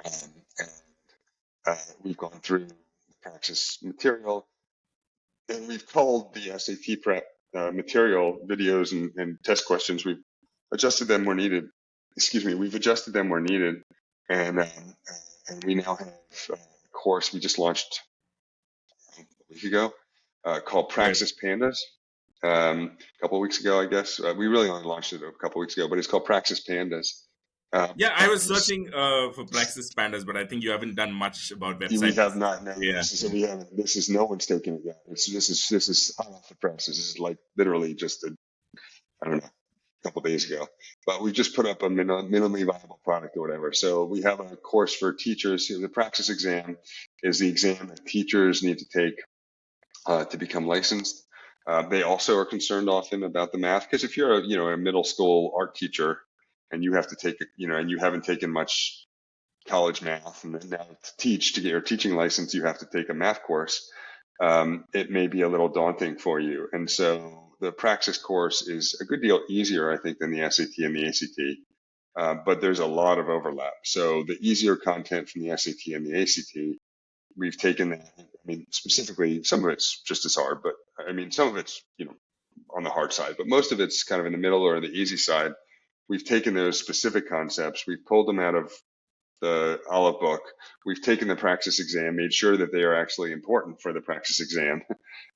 and we've gone through the Praxis material, and we've culled the SAT prep material videos and test questions. We've adjusted them where needed. Excuse me. We've adjusted them where needed, and we now have a course we just launched a week ago called Right. Praxis Pandas. A couple of weeks ago, I guess. We really only launched it a couple of weeks ago, but it's called Praxis Pandas. Yeah, I was And searching for Praxis Pandas, but I think you haven't done much about we website. have not. No, Yeah. we haven't. This is no one's taken it yet. This is hot off the press. This is like literally just I don't know, a couple of days ago. But we just put up a minimally viable product or whatever. So we have a course for teachers. The Praxis exam is the exam that teachers need to take to become licensed. They also are concerned often about the math, because if you're a middle school art teacher and you have to take and you haven't taken much college math, and then now to get your teaching license you have to take a math course. It may be a little daunting for you, and so the Praxis course is a good deal easier, I think, than the SAT and the ACT. But there's a lot of overlap. So the easier content from the SAT and the ACT, we've taken that. I mean, specifically, some of it's just as hard, but I mean, some of it's on the hard side, but most of it's kind of in the middle or the easy side. We've taken those specific concepts, we've pulled them out of the Olive Book. We've taken the Praxis exam, made sure that they are actually important for the Praxis exam,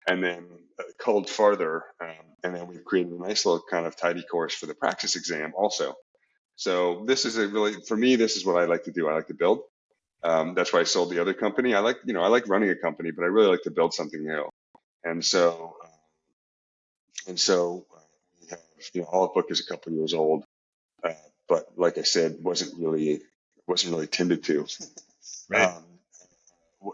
and then culled farther. And then we've created a nice little kind of tidy course for the Praxis exam also. So this is for me, this is what I like to do. I like to build. That's why I sold the other company. I like running a company, but I really like to build something new. And so, we have, Olive Book is a couple years old, uh, but like I said, wasn't really tended to. Right. Um,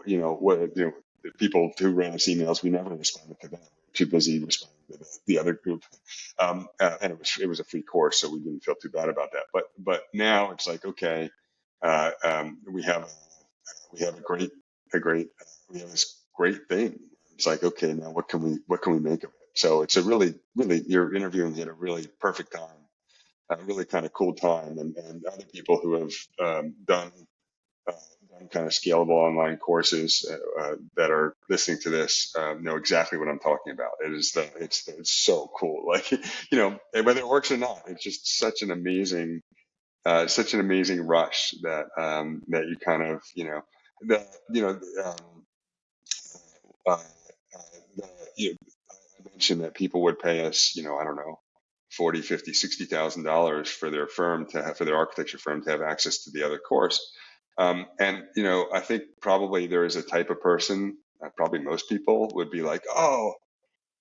the people who ran us emails, we never responded to them. Too busy responding to the other group. And it was a free course, so we didn't feel too bad about that. But now it's like, okay, we have we have this great thing. It's like, okay, now what can we make of it? So it's a really, really, you're interviewing at a really perfect time, a really kind of cool time, and other people who have done kind of scalable online courses that are listening to this know exactly what I'm talking about. It's so cool. Like, whether it works or not, it's just such an amazing rush that you kind of, the, you know, uh, the, I mentioned that people would pay us, I don't know, 40, 50, $60,000 for their firm for their architecture firm to have access to the other course. And I think probably there is a type of person, probably most people would be like, oh,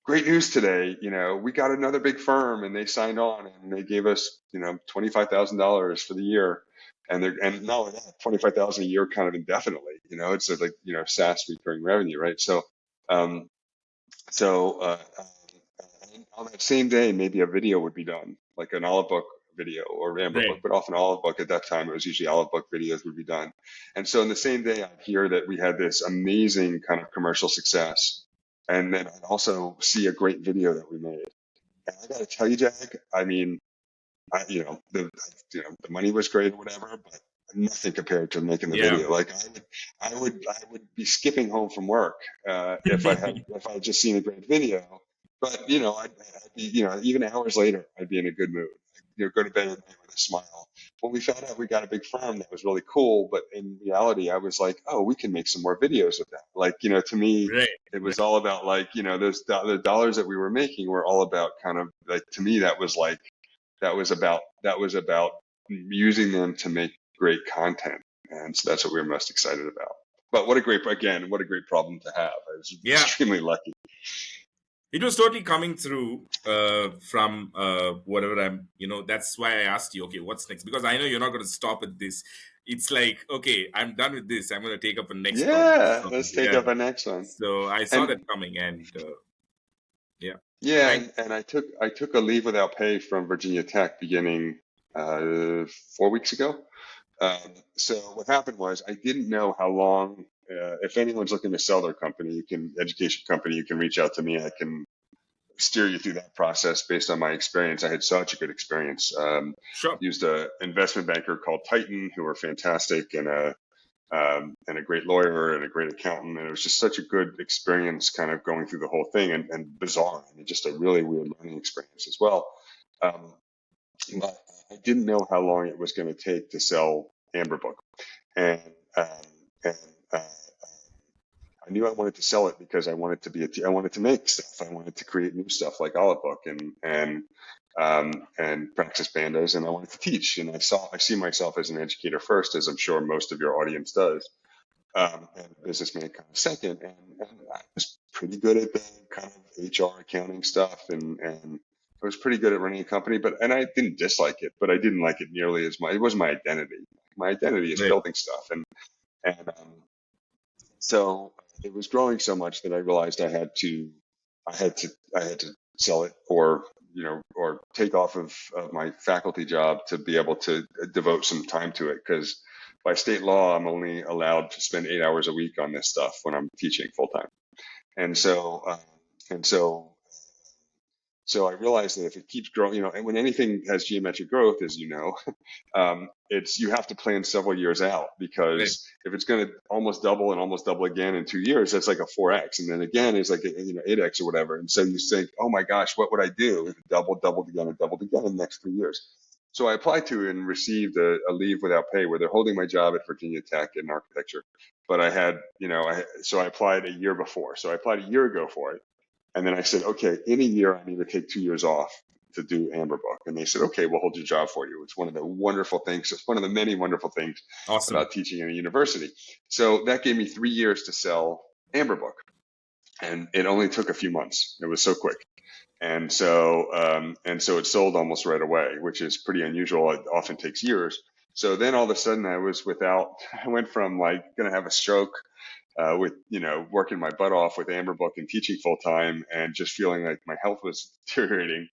great news today. We got another big firm and they signed on and they gave us, $25,000 for the year. And not only that, 25,000 a year kind of indefinitely, it's like, SaaS recurring revenue, right? Um, and on that same day, maybe a video would be done, like an Olive Book video or Amber Book, Right. but often Olive Book at that time, it was usually Olive Book videos would be done. And so in the same day, I'd hear that we had this amazing kind of commercial success. And then I'd also see a great video that we made. And I got to tell you, Jag, I mean, the money was great or whatever, but nothing compared to making the Yeah. video. Like I would be skipping home from work if I had just seen a great video. But I'd be even hours later I'd be in a good mood. Go to bed at night with a smile. When we found out we got a big firm, that was really cool. But in reality, I was like, oh, we can make some more videos with that. Like, to me, Right. it Right. was all about like, the dollars that we were making were all about kind of like, to me, that was about using them to make great content, and so that's what we were most excited about. But what a great problem to have. I was Yeah. extremely lucky. It was totally coming through from whatever I'm, that's why I asked you, okay, what's next? Because I know you're not going to stop at this. It's like, okay, I'm done with this. I'm going to take up a next project. Yeah, So, let's take yeah. up a next one. So I saw And that coming, and yeah. yeah, Thank. and I took a leave without pay from Virginia Tech beginning 4 weeks ago. So what happened was I didn't know how long. If anyone's looking to sell their company, education company, you can reach out to me. I can steer you through that process based on my experience. I had such a good experience. Sure. Used a investment banker called Titan, who were fantastic, and a great lawyer and a great accountant. And it was just such a good experience kind of going through the whole thing, and bizarre. I mean, just a really weird learning experience as well. Um, but I didn't know how long it was going to take to sell Amber Book. And, um, and I knew I wanted to sell it because I wanted to I wanted to make stuff. I wanted to create new stuff like Olive Book and Praxis Pandas, and I wanted to teach. And I see myself as an educator first, as I'm sure most of your audience does, and businessman kind of second. And I was pretty good at the kind of HR accounting stuff, and I was pretty good at running a company. And I didn't dislike it, but I didn't like it nearly as much. It was my identity. My identity is Right. building stuff, and so it was growing so much that I realized I had to sell it, or take off of my faculty job to be able to devote some time to it, because by state law I'm only allowed to spend 8 hours a week on this stuff when I'm teaching full time. And so and so so I realized that if it keeps growing, and when anything has geometric growth, as you know, it's you have to plan several years out, Right. because if it's going to almost double and almost double again in 2 years, that's like a 4x, and then again is like 8x or whatever. And so you think, oh my gosh, what would I do if it doubled again, and doubled again in the next 3 years? So I applied to and received a leave without pay, where they're holding my job at Virginia Tech in architecture. But I had, so I applied a year before. So I applied a year ago for it, and then I said, okay, in a year, I need to take 2 years off to do Amber Book. And they said, okay, we'll hold your job for you. It's one of the wonderful things. It's one of the many wonderful things Awesome. about teaching in a university. So that gave me 3 years to sell Amber Book. And it only took a few months. It was so quick. And so it sold almost right away, which is pretty unusual. It often takes years. So then all of a sudden I went from like going to have a stroke, with working my butt off with Amber Book and teaching full time, and just feeling like my health was deteriorating,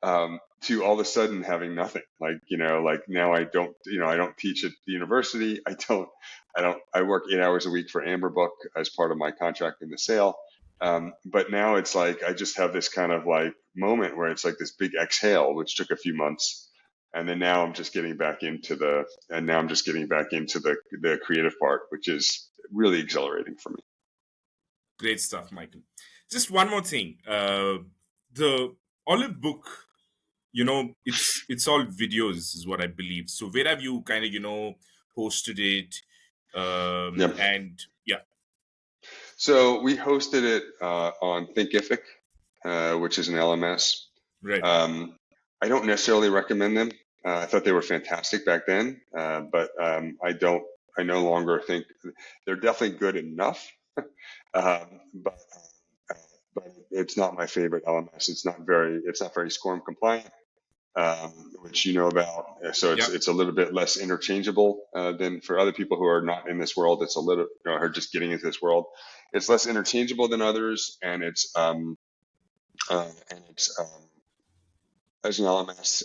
to all of a sudden having nothing. Like now I don't teach at the university. I work 8 hours a week for Amber Book as part of my contract in the sale. But now it's like I just have this kind of like moment where it's like this big exhale, which took a few months. And then now I'm just getting back into the creative part, which is really exhilarating for me. Great stuff, Michael. Just one more thing. The Olive Book, it's all videos, is what I believe. So where have you kind of, hosted it? Yep. And yeah, So we hosted it on Thinkific, which is an LMS. right. Um, I don't necessarily recommend them. I thought they were fantastic back then, but I don't. I no longer think they're definitely good enough, but it's not my favorite LMS. It's not very SCORM compliant, which you know about. So it's Yeah. it's a little bit less interchangeable than for other people who are not in this world. It's a little, are just getting into this world. It's less interchangeable than others, and it's as an LMS,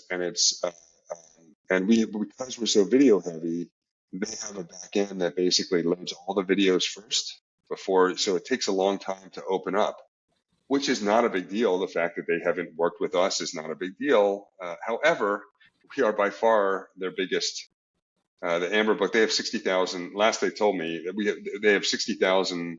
and we, because we're so video heavy, they have a back end that basically loads all the videos first before, so it takes a long time to open up, which is not a big deal. The fact that they haven't worked with us is not a big deal. However, we are by far their biggest. The Amber Book, they have 60,000. Last they told me that they have 60,000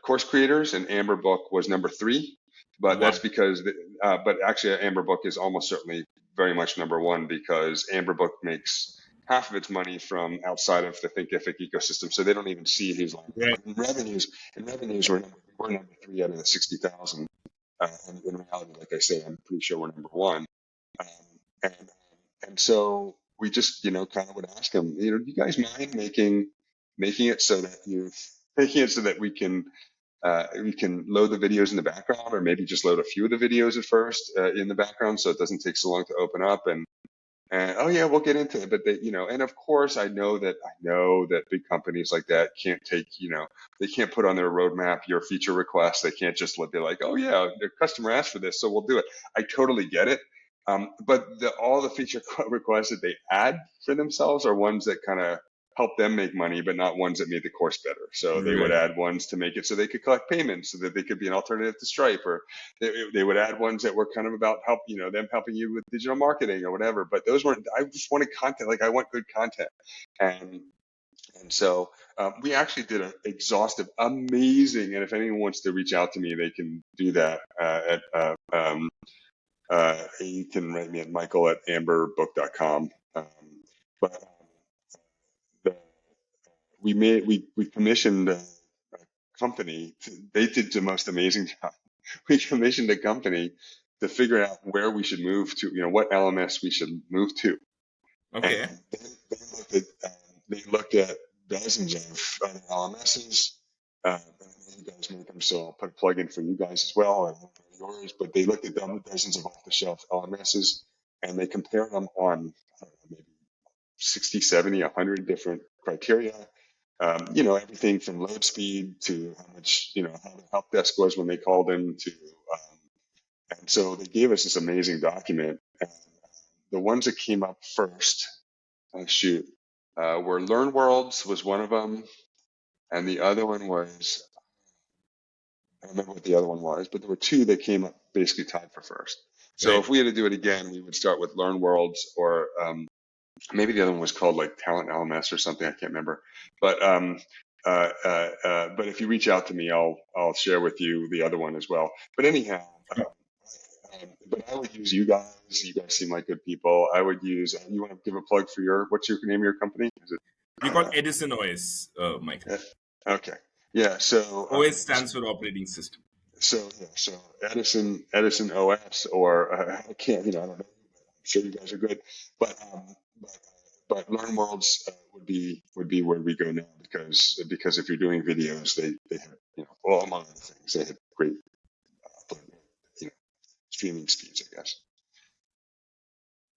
course creators, and Amber Book was number 3. But that's Wow. because, but actually, Amber Book is almost certainly very much number 1, because Amber Book makes half of its money from outside of the Thinkific ecosystem, so they don't even see who's on there. Right. But in revenues, we're number 3 out of the 60,000. And in reality, like I say, I'm pretty sure we're number 1. Um, and and so we just, kind of would ask them, do you guys mind making it so that we can We can load the videos in the background, or maybe just load a few of the videos at first in the background, so it doesn't take so long to open up. And oh yeah, we'll get into it. But they, and of course, I know that big companies like that can't take, they can't put on their roadmap your feature requests. They can't just be like, oh yeah, the customer asked for this, so we'll do it. I totally get it. But all the feature requests that they add for themselves are ones that kind of help them make money, but not ones that made the course better. So they would Right. add ones to make it so they could collect payments, so that they could be an alternative to Stripe, or they would add ones that were kind of about them helping you with digital marketing or whatever. But those weren't. I just wanted content. Like I want good content, and so we actually did an exhaustive, amazing. And if anyone wants to reach out to me, they can do that you can write me at michael@amberbook.com. But the, we commissioned a company. They did the most amazing job. We commissioned a company to figure out where we should move to, what LMS we should move to. And Okay. they looked at dozens of other LMSs. I know you guys make them, so I'll put a plug in for you guys as well, and yours. But they looked at dozens of off-the-shelf LMSs, and they compared them on, I don't know, maybe 60, 70, 100 different criteria. Everything from load speed to how much, how the help desk was when they called in to, and so they gave us this amazing document. And the ones that came up first, were Learn Worlds was one of them, and the other one was, I don't remember what the other one was, but there were two that came up basically tied for first. So Right. if we had to do it again, we would start with Learn Worlds, or maybe the other one was called like Talent LMS or something. I can't remember. But if you reach out to me, I'll share with you the other one as well. But anyhow, but I would use you guys. You guys seem like good people. I would use. You want to give a plug for what's your name of your company? Is it? We call Edison OS, Michael. Okay. Yeah. So OS stands for operating system. so Edison OS, or I can't. I don't know. I'm sure you guys are good, but but, but Learn Worlds would be where we go now, because if you're doing videos, they have, well, among other things, they have great upload, you know streaming speeds, I guess.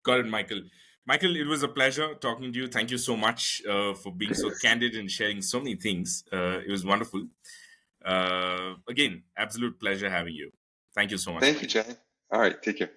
Got it, Michael. Michael, it was a pleasure talking to you. Thank you so much for being so candid and sharing so many things. It was wonderful. Again, absolute pleasure having you. Thank you so much, Thank you, Michael. Jay. All right, take care.